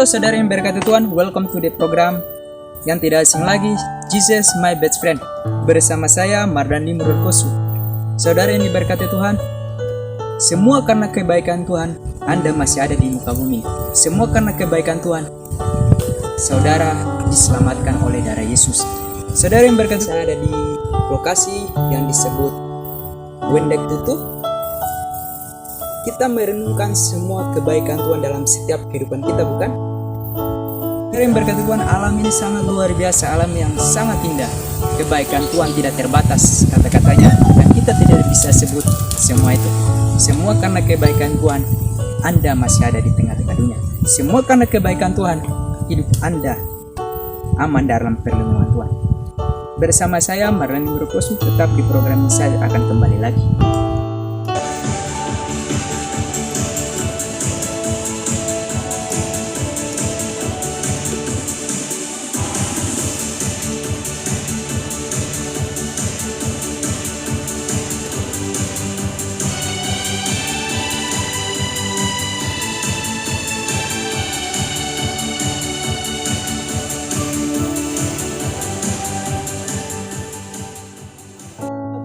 saudara yang berkati Tuhan, welcome to the program yang tidak asing lagi, Jesus My Best Friend. Bersama saya, Mardani Murkosu. Saudara yang diberkati Tuhan, semua karena kebaikan Tuhan, Anda masih ada di muka bumi. Semua karena kebaikan Tuhan, saudara diselamatkan oleh darah Yesus. Saudara yang berkati, saya ada di lokasi yang disebut Wendek Tutu. Kita merenungkan semua kebaikan Tuhan dalam setiap kehidupan kita, bukan? Saudara yang berkati Tuhan, alam ini sangat luar biasa, alam yang sangat indah. Kebaikan Tuhan tidak terbatas kata-katanya, dan kita tidak bisa sebut semua itu. Semua karena kebaikan Tuhan, Anda masih ada di tengah-tengah dunia. Semua karena kebaikan Tuhan, hidup Anda aman dalam perlindungan Tuhan. Bersama saya, Mardani Murkosu, tetap di program ini saya akan kembali lagi.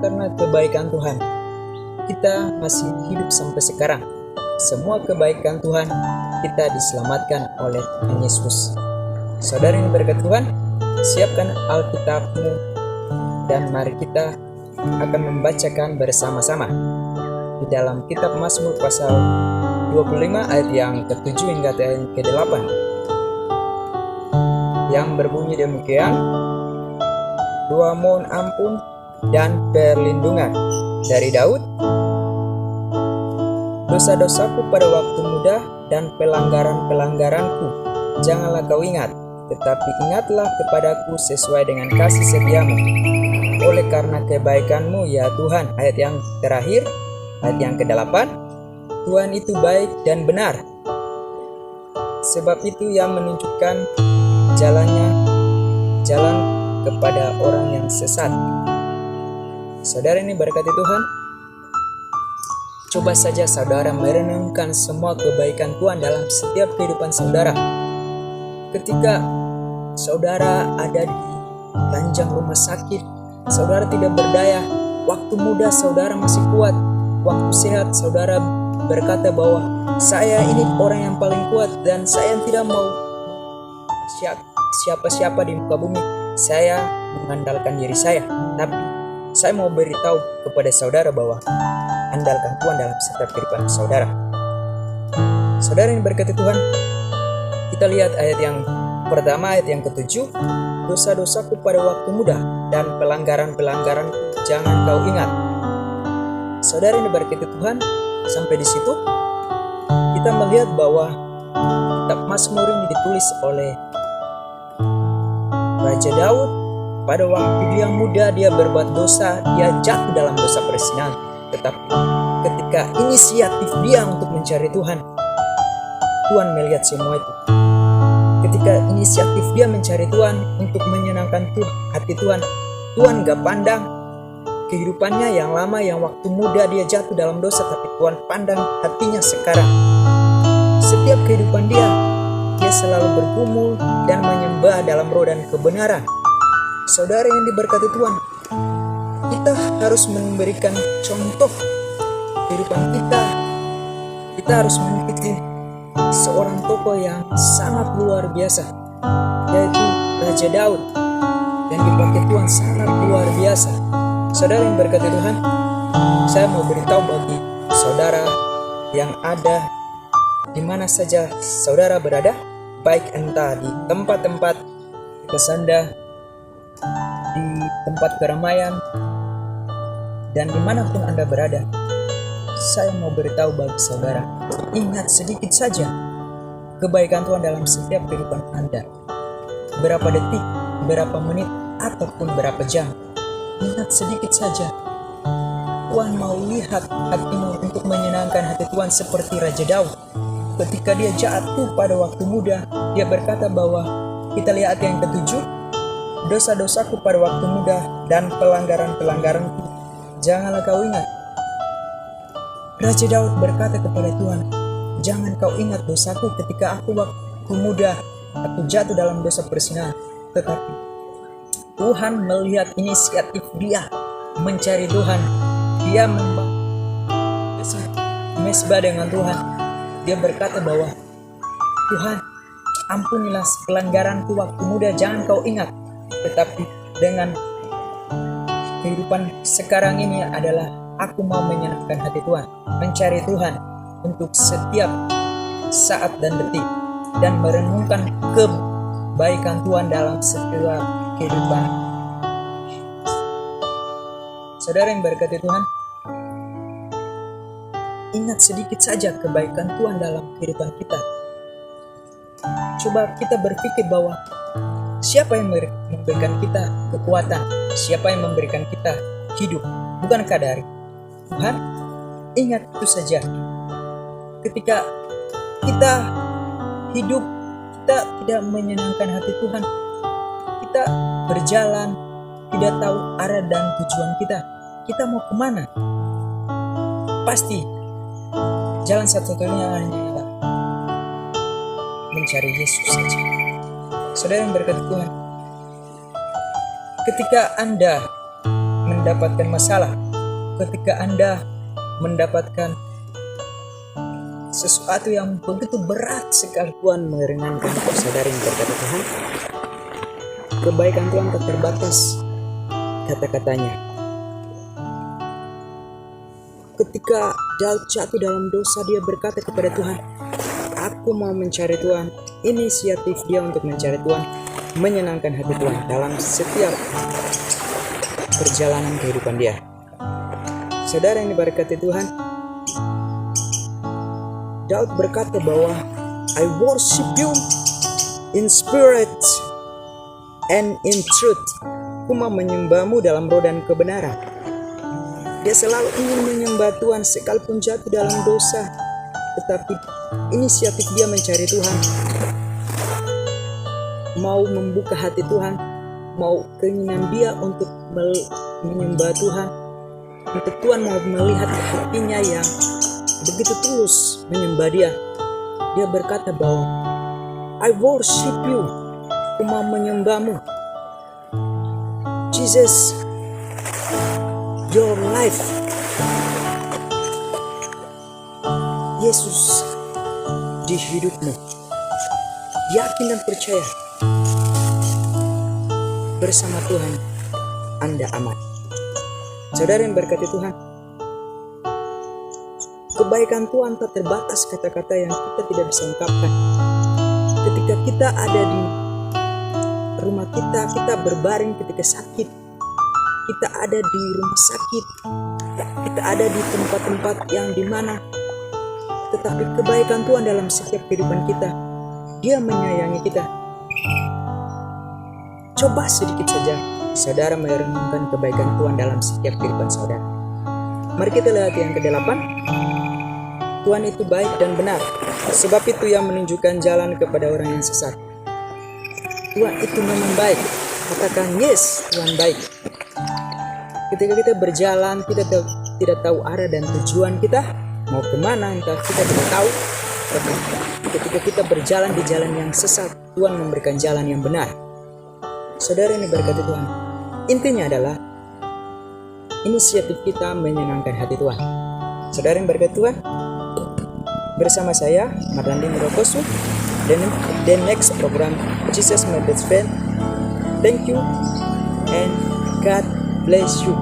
Karena kebaikan Tuhan, kita masih hidup sampai sekarang. Semua kebaikan Tuhan, kita diselamatkan oleh Tuhan Yesus. Saudara yang berkat Tuhan, siapkan Alkitabmu dan mari kita akan membacakan bersama-sama di dalam kitab Mazmur pasal 25 ayat yang ke-7 hingga yang ke-8 yang berbunyi demikian. Doa mohon ampun dan perlindungan dari Daud. Dosa-dosaku pada waktu muda dan pelanggaran-pelanggaranku janganlah kau ingat, tetapi ingatlah kepadaku sesuai dengan kasih setiamu. Oleh karena kebaikanmu ya Tuhan. Ayat yang terakhir, ayat yang ke-8, Tuhan itu baik dan benar, sebab itu yang menunjukkan jalan kepada orang yang sesat. Saudara ini berkati Tuhan, coba saja saudara merenungkan semua kebaikan Tuhan dalam setiap kehidupan saudara. Ketika saudara ada di ranjang rumah sakit, saudara tidak berdaya, waktu muda saudara masih kuat, waktu sehat saudara berkata bahwa saya ini orang yang paling kuat dan saya tidak mau siapa-siapa di muka bumi, saya mengandalkan diri saya. Tapi saya mau beritahu kepada saudara bahwa andalkan Tuhan dalam setiap kehidupan saudara. Saudara yang berkati Tuhan, kita lihat ayat yang pertama, ayat yang ke-7. Dosa-dosaku pada waktu muda dan pelanggaran-pelanggaran jangan kau ingat. Saudara yang berkati Tuhan, sampai di situ kita melihat bahwa kitab Mazmur ini ditulis oleh Raja Daud. Pada waktu dia muda, dia berbuat dosa, dia jatuh dalam dosa perzinahan. Tetapi ketika inisiatif dia untuk mencari Tuhan, Tuhan melihat semua itu. Ketika inisiatif dia mencari Tuhan untuk menyenangkan hati Tuhan, Tuhan gak pandang kehidupannya yang lama, yang waktu muda dia jatuh dalam dosa, tapi Tuhan pandang hatinya sekarang. Setiap kehidupan dia selalu bergumul dan menyembah dalam roh dan kebenaran. Saudara yang diberkati Tuhan, kita harus memberikan contoh kehidupan kita. Kita harus mengikuti seorang tokoh yang sangat luar biasa, yaitu Raja Daud, yang dipakai Tuhan sangat luar biasa. Saudara yang diberkati Tuhan, saya mau beritahu bagi saudara yang ada di mana saja saudara berada, baik entah di tempat-tempat kesanda, di tempat keramaian, dan dimanapun Anda berada, saya mau beritahu bagi saudara, ingat sedikit saja kebaikan Tuhan dalam setiap kehidupan Anda. Berapa detik, berapa menit, ataupun berapa jam, ingat sedikit saja. Tuhan mau lihat hatimu untuk menyenangkan hati Tuhan seperti Raja Daud. Ketika dia jatuh pada waktu muda, dia berkata bahwa, kita lihat yang ke-7, dosa-dosaku pada waktu muda dan pelanggaran-pelanggaranku janganlah kau ingat. Raja Daud berkata kepada Tuhan, jangan kau ingat dosaku ketika aku waktu muda aku jatuh dalam dosa perzinahan, tetapi Tuhan melihat inisiatif dia mencari Tuhan. Dia membangun mesbah dengan Tuhan. Dia berkata bahwa Tuhan, ampunilah pelanggaranku waktu muda, jangan kau ingat. Tetapi dengan kehidupan sekarang ini adalah aku mau menyenangkan hati Tuhan, mencari Tuhan untuk setiap saat dan detik, dan merenungkan kebaikan Tuhan dalam setiap kehidupan. Saudara yang berkati Tuhan, ingat sedikit saja kebaikan Tuhan dalam kehidupan kita. Coba kita berpikir bahwa siapa yang memberikan kita kekuatan, siapa yang memberikan kita hidup, bukankah dari Tuhan? Ingat itu saja. Ketika kita hidup, kita tidak menyenangkan hati Tuhan, kita berjalan tidak tahu arah dan tujuan kita mau kemana? Pasti jalan satu-satunya hanya mencari Yesus saja. Saudara yang berkati Tuhan, ketika Anda mendapatkan masalah, ketika Anda mendapatkan sesuatu yang begitu berat sekali, Tuhan meringankan saudara yang berkati Tuhan. Kebaikan Tuhan tak terbatas, kata-katanya. Ketika Daud jatuh dalam dosa, dia berkata kepada Tuhan, aku mau mencari Tuhan. Inisiatif dia untuk mencari Tuhan, menyenangkan hati Tuhan dalam setiap perjalanan kehidupan dia. Saudara yang diberkati Tuhan, Daud berkata bahwa I worship you in spirit and in truth. Aku mau menyembahmu dalam roh dan kebenaran. Dia selalu ingin menyembah Tuhan sekalipun jatuh dalam dosa, tetapi inisiatif dia mencari Tuhan, mau membuka hati Tuhan, mau keinginan dia untuk menyembah Tuhan, untuk Tuhan mau melihat hatinya yang begitu tulus menyembah dia. Dia berkata bahwa I worship you, aku mau menyembahmu. Jesus, your life. Yesus di hidupmu. Yakin dan percaya, bersama Tuhan Anda aman. Saudara yang berkati Tuhan, kebaikan Tuhan tak terbatas, kata-kata yang kita tidak bisa ungkapkan. Ketika kita ada di rumah kita berbaring ketika sakit, kita ada di rumah sakit, kita ada di tempat-tempat yang dimana, tetapi kebaikan Tuhan dalam setiap kehidupan kita, Dia menyayangi kita. Coba sedikit saja saudara merenungkan kebaikan Tuhan dalam setiap kehidupan saudara. Mari kita lihat yang ke-8. Tuhan itu baik dan benar, sebab itu Ia menunjukkan jalan kepada orang yang sesat. Tuhan itu memang baik. Katakan yes, Tuhan baik. Ketika kita berjalan, kita tidak tahu arah dan tujuan kita mau kemana, entah kita tidak tahu. Ketika kita berjalan di jalan yang sesat, Tuhan memberikan jalan yang benar. Saudara ini berkati Tuhan, intinya adalah inisiatif kita menyenangkan hati Tuhan. Saudara yang berkati Tuhan, bersama saya Marlandi Mirokosu, the next program Jesus My Best Friend. Thank you and God bless you.